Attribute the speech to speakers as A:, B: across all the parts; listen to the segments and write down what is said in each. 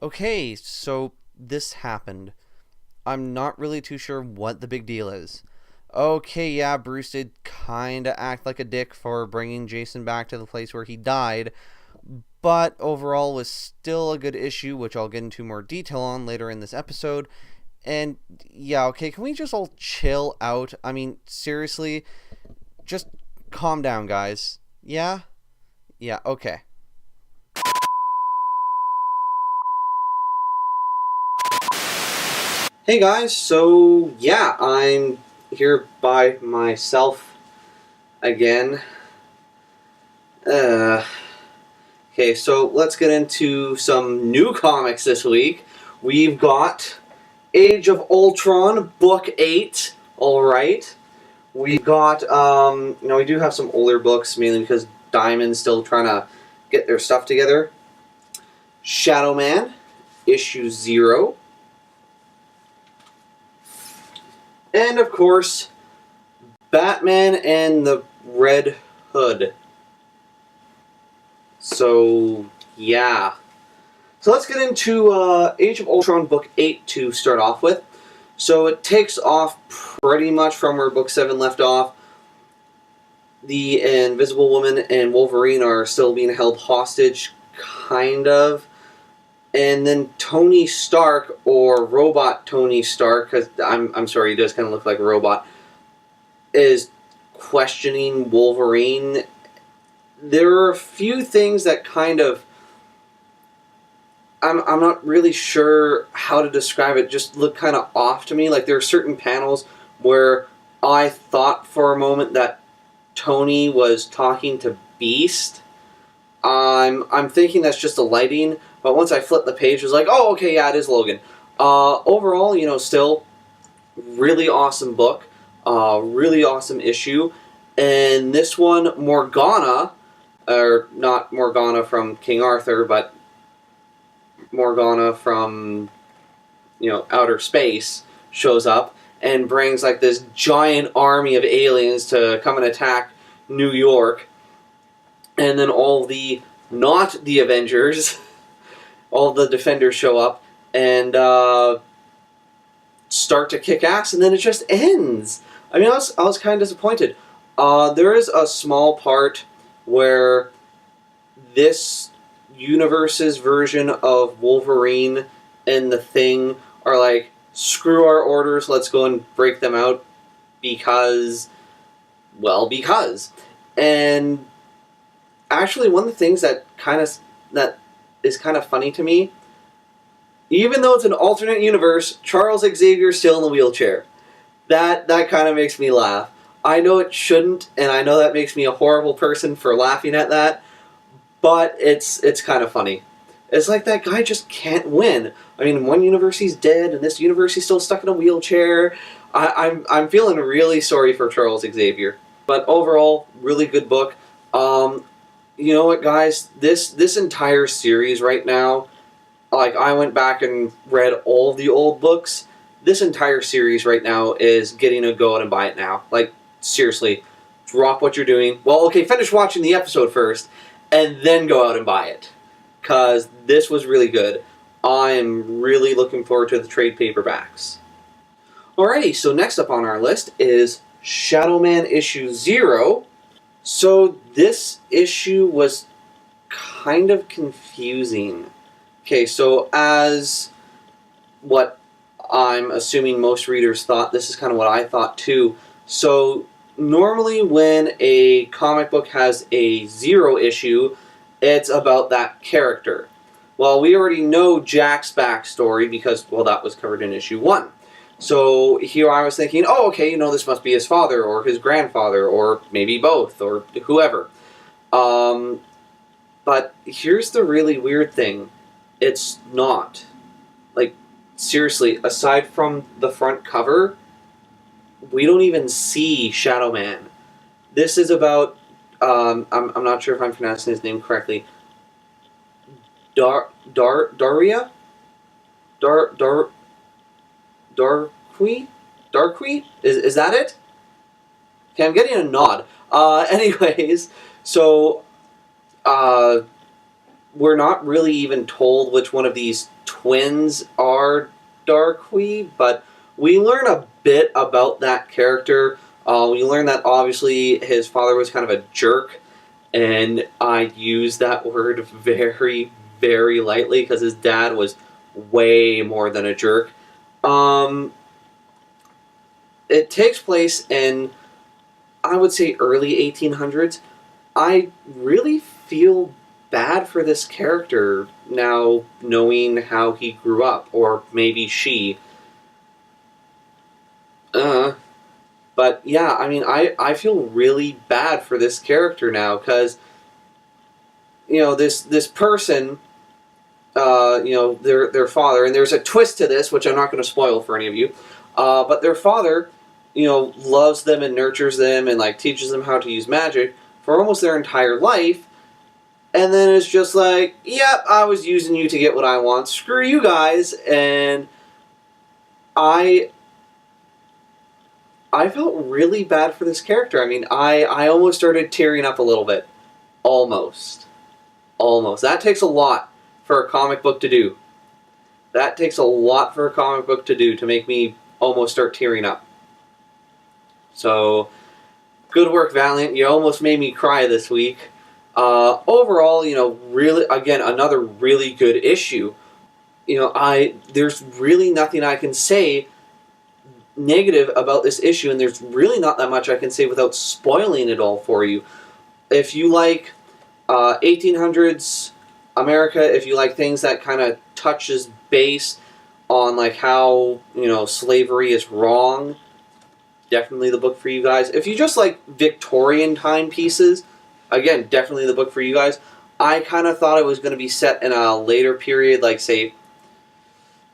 A: Okay, so this happened. I'm not really too sure what the big deal is. Okay, yeah, Bruce did kinda act like a dick for bringing Jason back to the place where he died, but overall was still a good issue, which I'll get into more detail on later in this episode. And yeah, okay, can we just all chill out? I mean, seriously, just calm down, guys. Yeah? Yeah, okay. Hey guys, so yeah, I'm here by myself again. Uh, okay, so let's get into some new comics this week. We've got Age of Ultron, Book 8, alright. We've got, we do have some older books, mainly because Diamond's still trying to get their stuff together. Shadowman, Issue 0. And, of course, Batman and the Red Hood. So, yeah. So let's get into Age of Ultron Book 8 to start off with. So it takes off pretty much from where Book 7 left off. The Invisible Woman and Wolverine are still being held hostage, kind of. And then Tony Stark, or Robot Tony Stark, because I'm sorry, he does kind of look like a robot, is questioning Wolverine. There are a few things that kind of, I'm not really sure how to describe it, just look kind of off to me. Like, there are certain panels where I thought for a moment that Tony was talking to Beast. I'm thinking that's just a lighting, but once I flipped the page, it was like, oh, okay, yeah, it is Logan. Overall, still really awesome book, really awesome issue, and this one, Morgana, or not Morgana from King Arthur, but Morgana from, outer space, shows up and brings like this giant army of aliens to come and attack New York. And then all the, not the Avengers, all the Defenders show up and start to kick ass, and then it just ends. I mean, I was kind of disappointed. There is a small part where this universe's version of Wolverine and the Thing are like, screw our orders, let's go and break them out because, well, because. And actually, one of the things that is kind of funny to me, even though it's an alternate universe, Charles Xavier's still in the wheelchair. That kind of makes me laugh. I know it shouldn't, and I know that makes me a horrible person for laughing at that, but it's kind of funny. It's like that guy just can't win. I mean, in one universe he's dead, and this universe he's still stuck in a wheelchair. I'm feeling really sorry for Charles Xavier. But overall, really good book. You know what, guys? This entire series right now, like, I went back and read all of the old books. This entire series right now is getting a go out and buy it now. Like, seriously, drop what you're doing. Well, okay, finish watching the episode first, and then go out and buy it. Because this was really good. I'm really looking forward to the trade paperbacks. Alrighty, so next up on our list is Shadowman issue 0. So this issue was kind of confusing. Okay, so as what I'm assuming most readers thought, this is kind of what I thought too. So normally when a comic book has a 0 issue, it's about that character. Well, we already know Jack's backstory because, well, that was covered in issue 1. So here I was thinking, oh, okay, this must be his father or his grandfather or maybe both or whoever. But here's the really weird thing. It's not. Like, seriously, aside from the front cover, we don't even see Shadowman. This is about, I'm not sure if I'm pronouncing his name correctly, Daria? Darkwi? Is that it? Okay, I'm getting a nod. Anyways, so, we're not really even told which one of these twins are Darkhui, but we learn a bit about that character. We learn that obviously his father was kind of a jerk, and I use that word very, very lightly because his dad was way more than a jerk. It takes place in, I would say, early 1800s. I really feel bad for this character now, knowing how he grew up, or maybe she. But yeah, I mean, I feel really bad for this character now, because, you know, this person, you know, their father, and there's a twist to this, which I'm not going to spoil for any of you, but their father, you know, loves them and nurtures them and, like, teaches them how to use magic for almost their entire life, and then it's just like, yep, I was using you to get what I want, screw you guys, and I felt really bad for this character. I mean, I almost started tearing up a little bit. Almost. Almost. That takes a lot for a comic book to do. That takes a lot for a comic book to do to make me almost start tearing up. So, good work, Valiant. You almost made me cry this week. Overall, you know, really, again, another really good issue. You know, there's really nothing I can say negative about this issue, and there's really not that much I can say without spoiling it all for you. If you like 1800s America, if you like things that kind of touches base on, like, how, you know, slavery is wrong, definitely the book for you guys. If you just like Victorian timepieces, again, definitely the book for you guys. I kind of thought it was going to be set in a later period, like, say,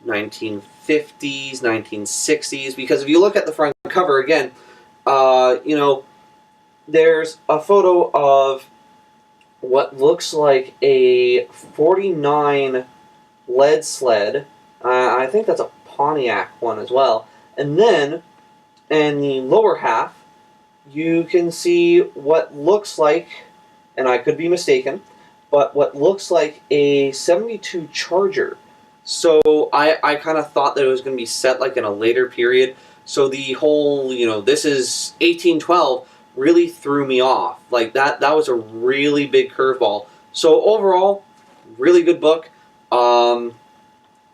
A: 1950s, 1960s, because if you look at the front cover, again, you know, there's a photo of what looks like a 49 lead sled. I think that's a Pontiac one as well. And then, in the lower half, you can see what looks like, and I could be mistaken, but what looks like a 72 Charger. So I kind of thought that it was going to be set like in a later period. So the whole, you know, this is 1812 really threw me off. Like, that was a really big curveball. So overall, really good book. You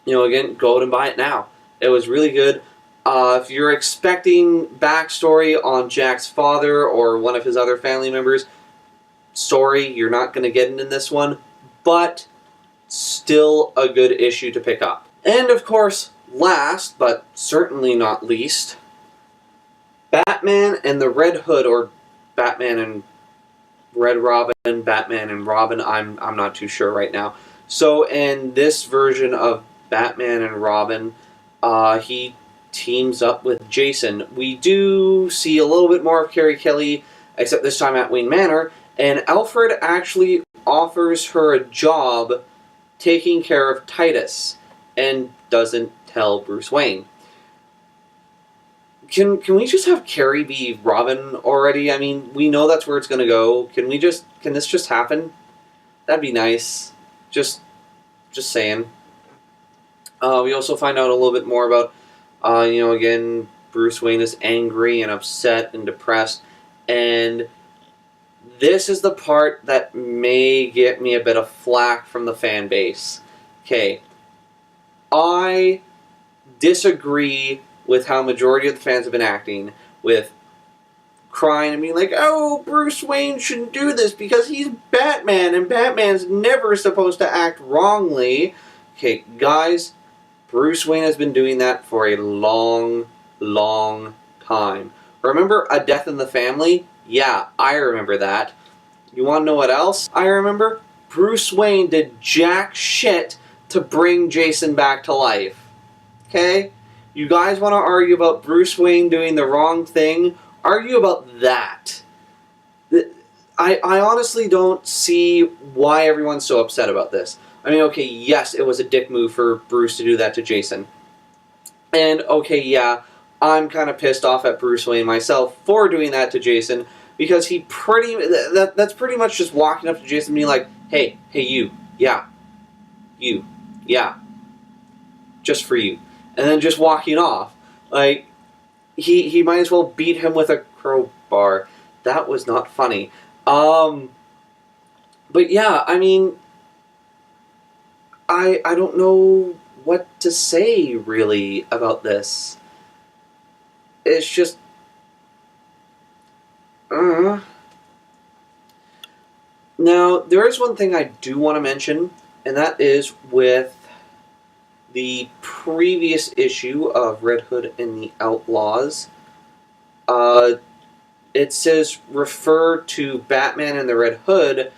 A: know, again, go out and buy it now. It was really good. If you're expecting backstory on Jack's father or one of his other family members, sorry, you're not going to get it in this one. But still a good issue to pick up. And of course, last but certainly not least, Batman and the Red Hood, or Batman and Red Robin, Batman and Robin, I'm not too sure right now. So in this version of Batman and Robin, he teams up with Jason. We do see a little bit more of Carrie Kelly, except this time at Wayne Manor, and Alfred actually offers her a job taking care of Titus, and doesn't tell Bruce Wayne. Can we just have Carrie be Robin already? I mean, we know that's where it's gonna go. Can this just happen? That'd be nice. Just saying. We also find out a little bit more about, you know, again, Bruce Wayne is angry and upset and depressed, and this is the part that may get me a bit of flack from the fan base. Okay, I disagree with how majority of the fans have been acting, with crying and being like, oh, Bruce Wayne shouldn't do this because he's Batman, and Batman's never supposed to act wrongly. Okay, guys, Bruce Wayne has been doing that for a long, long time. Remember A Death in the Family? Yeah, I remember that. You want to know what else I remember? Bruce Wayne did jack shit to bring Jason back to life. Okay? You guys want to argue about Bruce Wayne doing the wrong thing? Argue about that. I honestly don't see why everyone's so upset about this. I mean, okay, yes, it was a dick move for Bruce to do that to Jason. And, okay, yeah, I'm kind of pissed off at Bruce Wayne myself for doing that to Jason, because he that's pretty much just walking up to Jason and being like, hey, you, yeah, you, yeah, just for you. And then just walking off. Like, he might as well beat him with a crowbar. That was not funny. But yeah, I mean, I don't know what to say, really, about this. It's just... Now, there is one thing I do want to mention, and that is with the previous issue of Red Hood and the Outlaws. It says refer to Batman and the Red Hood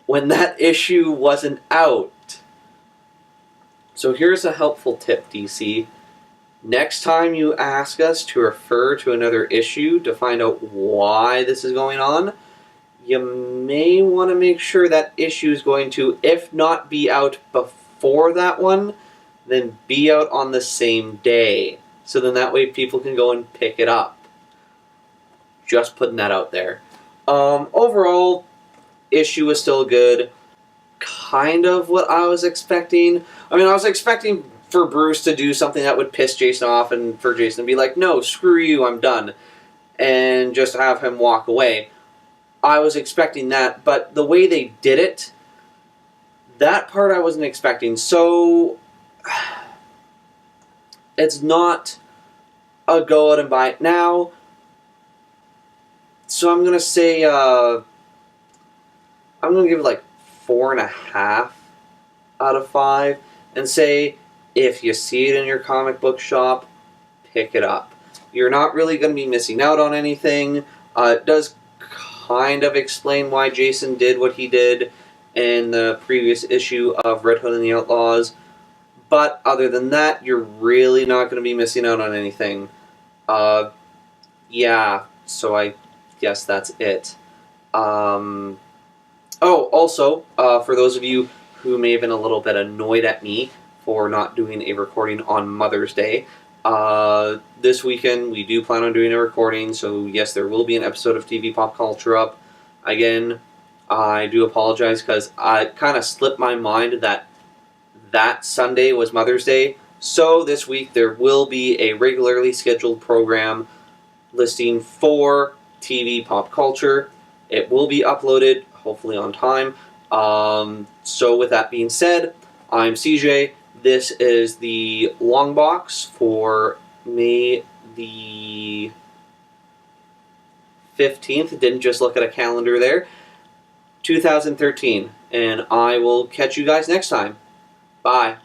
A: when that issue wasn't out. So here's a helpful tip, DC. Next time you ask us to refer to another issue to find out why this is going on, you may want to make sure that issue is going to, if not be out before that one, then be out on the same day. So then that way people can go and pick it up. Just putting that out there. Overall, issue is still good. Kind of what I was expecting. I mean, I was expecting for Bruce to do something that would piss Jason off and for Jason to be like, no, screw you, I'm done. And just have him walk away. I was expecting that, but the way they did it, that part I wasn't expecting. So, it's not a go out and buy it now. So I'm going to say, I'm going to give it like 4.5 out of 5. And say, if you see it in your comic book shop, pick it up. You're not really going to be missing out on anything. It does kind of explain why Jason did what he did in the previous issue of Red Hood and the Outlaws. But other than that, you're really not going to be missing out on anything. Yeah, so I guess that's it. Oh, also, for those of you who may have been a little bit annoyed at me for not doing a recording on Mother's Day, this weekend we do plan on doing a recording, so yes, there will be an episode of TV Pop Culture up. Again, I do apologize because I kind of slipped my mind that Sunday was Mother's Day, so this week there will be a regularly scheduled program listing for TV Pop Culture. It will be uploaded, hopefully on time. So with that being said, I'm CJ. This is the long box for May the 15th. Didn't just look at a calendar there. 2013. And I will catch you guys next time. Bye.